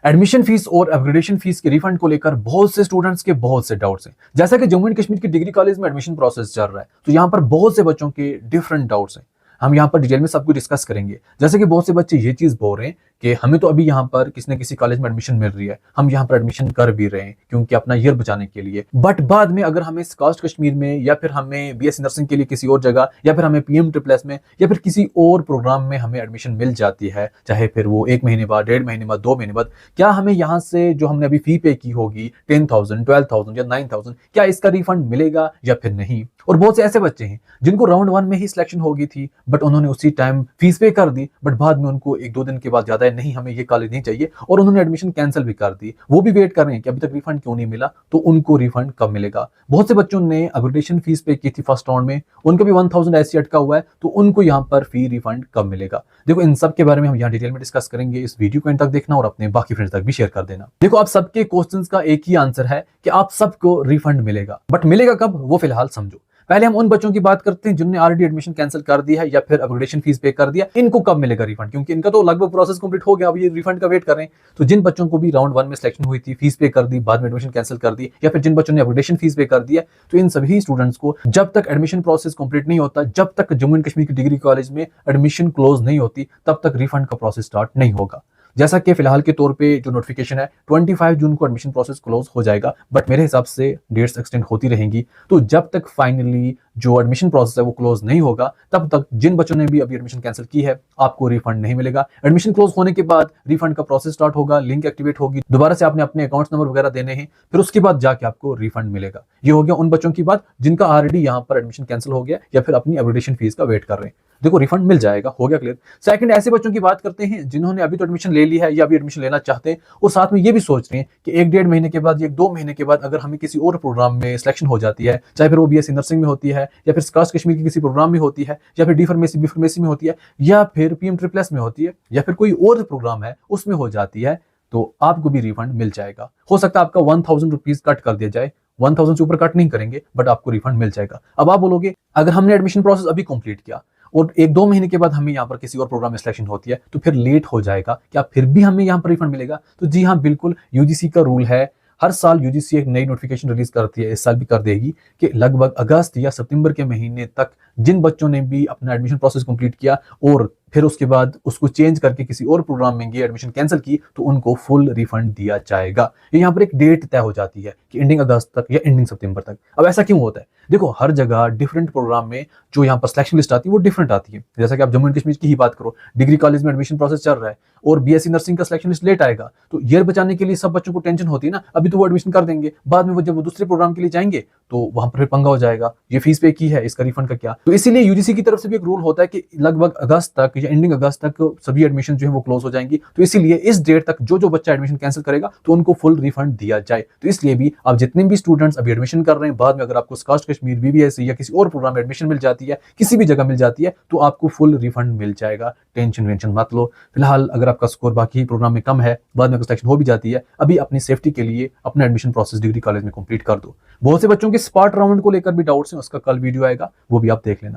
Admission fees और upgradation fees के refund को लेकर बहुत से स्टूडेंट्स के बहुत से डाउट्स हैं। जैसा कि जम्मू एंड कश्मीर की डिग्री कॉलेज में एडमिशन प्रोसेस चल रहा है, तो यहाँ पर बहुत से बच्चों के डिफरेंट डाउट्स हैं। हम यहाँ पर डिटेल में सब कुछ डिस्कस करेंगे। जैसे कि बहुत से बच्चे ये चीज बोल रहे हैं कि हमें तो अभी यहाँ पर किसी न किसी कॉलेज में एडमिशन मिल रही है, हम यहाँ पर एडमिशन कर भी रहे हैं क्योंकि अपना ईयर बचाने के लिए, बट बाद में अगर हमें कास्ट कश्मीर में या फिर हमें बीएससी नर्सिंग के लिए किसी और जगह या फिर हमें पीएम ट्रिपल एस में या फिर किसी और प्रोग्राम में हमें एडमिशन मिल जाती है, चाहे फिर वो 1 महीने बाद, 1.5 महीने बाद, 2 महीने बाद, क्या हमें यहाँ से जो हमने अभी फी पे की होगी 10,000, 12,000 या 9,000, क्या इसका रिफंड मिलेगा या फिर नहीं? और बहुत से ऐसे बच्चे हैं जिनको राउंड 1 में ही सिलेक्शन हो गई थी, बट उन्होंने उसी टाइम फीस पे कर दी, बट बाद में उनको 1-2 दिन के बाद ज्यादा है नहीं हमें ये कॉलेज नहीं चाहिए और उन्होंने एडमिशन कैंसिल भी कर दी। वो भी वेट कर रहे हैं कि अभी तक रिफंड क्यों नहीं मिला, तो उनको रिफंड कब मिलेगा? बहुत से बच्चों ने अपग्रेडेशन फीस पे की थी फर्स्ट राउंड में, उनका भी 1,000 ऐसे अटका हुआ है, तो उनको यहाँ पर फी रिफंड कब मिलेगा? देखो, इन सब के बारे में हम यहाँ डिटेल में डिस्कस करेंगे। इस वीडियो को एंड तक देखना और अपने बाकी फ्रेंड्स तक भी शेयर कर देना। देखो, आप सबके क्वेश्चंस का एक ही आंसर है कि आप सबको रिफंड मिलेगा, बट मिलेगा कब वो फिलहाल समझो। पहले हम उन बच्चों की बात करते हैं जिन्होंने ऑलरेडी एडमिशन कैंसिल कर दिया है या फिर अपग्रेडेशन फीस पे कर दिया। इनको कब मिलेगा रिफंड? क्योंकि इनका तो लगभग प्रोसेस कंप्लीट हो गया, अब ये रिफंड का वेट कर रहे हैं। तो जिन बच्चों को भी राउंड 1 में सिलेक्शन हुई थी, फीस पे कर दी, बाद में एडमिशन कैंसिल कर दी, या फिर जिन बच्चों ने अपग्रेडेशन फीस पे कर दिया, तो इन सभी स्टूडेंट्स को जब तक एडमिशन प्रोसेस कंप्लीट नहीं होता, जब तक जम्मू एंड कश्मीर की डिग्री कॉलेज में एडमिशन क्लोज नहीं होती, तब तक रिफंड का प्रोसेस स्टार्ट नहीं होगा। जैसा कि फिलहाल के तौर पे जो नोटिफिकेशन है 25 जून को एडमिशन प्रोसेस क्लोज हो जाएगा, बट मेरे हिसाब से डेट्स एक्सटेंड होती रहेंगी। तो जब तक फाइनली जो एडमिशन प्रोसेस है वो क्लोज नहीं होगा, तब तक जिन बच्चों ने भी अभी एडमिशन कैंसिल की है, आपको रिफंड नहीं मिलेगा। एडमिशन क्लोज होने के बाद रिफंड का प्रोसेस स्टार्ट होगा, लिंक एक्टिवेट होगी, दोबारा से आपने अपने अकाउंट नंबर वगैरह देने हैं, फिर उसके बाद जाके आपको रिफंड मिलेगा। ये हो गया उन बच्चों की बात जिनका ऑलरेडी यहाँ पर एडमिशन कैंसिल हो गया या फिर अपनी अपग्रेडेशन फीस का वेट कर रहे हैं। देखो, रिफंड मिल जाएगा, हो गया क्लियर। सेकंड, ऐसे बच्चों की बात करते हैं जिन्होंने अभी तो एडमिशन ले ली है या अभी एडमिशन लेना चाहते हैं और साथ में ये भी सोच रहे हैं कि 1-1.5 महीने के बाद या 2 महीने के बाद अगर हमें किसी और प्रोग्राम में सिलेक्शन हो जाती है, चाहे फिर वो बीएससी नर्सिंग में होती है या फिर कास्ट कश्मीर के किसी प्रोग्राम में होती है या फिर डी फार्मेसी में होती है या फिर पीएम ट्रिपल एस में होती है या फिर कोई और प्रोग्राम है उसमें हो जाती है, तो आपको भी रिफंड मिल जाएगा। हो सकता है आपका 1,000 रुपीज कट कर दिया जाए, 1,000 से ऊपर कट नहीं करेंगे, बट आपको रिफंड मिल जाएगा। अब आप बोलोगे, अगर हमने एडमिशन प्रोसेस अभी कंप्लीट किया और 1-2 महीने के बाद हमें यहाँ पर किसी और प्रोग्राम में सिलेक्शन होती है, तो फिर लेट हो जाएगा, क्या फिर भी हमें यहाँ पर रिफंड मिलेगा? तो जी हाँ, बिल्कुल। यूजीसी का रूल है, हर साल यूजीसी एक नई नोटिफिकेशन रिलीज करती है, इस साल भी कर देगी, कि लगभग अगस्त या सितंबर के महीने तक जिन बच्चों ने भी अपना एडमिशन प्रोसेस कंप्लीट किया और फिर उसके बाद उसको चेंज करके किसी और प्रोग्राम में गए, एडमिशन कैंसिल की, तो उनको फुल रिफंड दिया जाएगा। यहाँ पर एक डेट तय हो जाती है कि एंडिंग अगस्त तक या एंडिंग सितंबर तक। अब ऐसा क्यों होता है? देखो, हर जगह डिफरेंट प्रोग्राम में जो यहाँ पर सिलेक्शन लिस्ट आती है वो डिफरेंट आती है। जैसा कि आप जम्मू एंड कश्मीर की ही बात करो, डिग्री कॉलेज में एडमिशन प्रोसेस चल रहा है और बीएससी नर्सिंग का सिलेक्शन लिस्ट लेट आएगा, तो ईयर बचाने के लिए सब बच्चों को टेंशन होती है ना, अभी तो वो एडमिशन कर देंगे, बाद में वो जब वो दूसरे प्रोग्राम के लिए जाएंगे तो वहां पर पंगा हो जाएगा, ये फीस पे की है, इसका रिफंड का क्या? तो इसीलिए यूजीसी की तरफ से भी एक रूल होता है कि लगभग अगस्त तक या एंडिंग अगस्त तक सभी एडमिशन जो है वो क्लोज हो जाएंगी। तो इसीलिए इस डेट तक जो बच्चा एडमिशन कैंसिल करेगा तो उनको फुल रिफंड दिया जाए। तो इसलिए भी आप जितने भी स्टूडेंट्स अभी एडमिशन कर रहे हैं, बाद में अगर आपको कास्ट कश्मीर, बीबीएससी या किसी और प्रोग्राम में एडमिशन मिल जाती है, किसी भी जगह मिल जाती है, तो आपको फुल रिफंड मिल जाएगा। टेंशन वेंशन मत लो। फिलहाल अगर आपका स्कोर बाकी प्रोग्राम में कम है, बाद में सिलेक्शन हो भी जाती है, अभी अपनी सेफ्टी के लिए अपना एडमिशन प्रोसेस डिग्री कॉलेज में कंप्लीट कर दो। बहुत से बच्चों के स्पॉट राउंड को लेकर भी डाउट्स हैं, उसका कल वीडियो आएगा, वो भी आप देख लेना।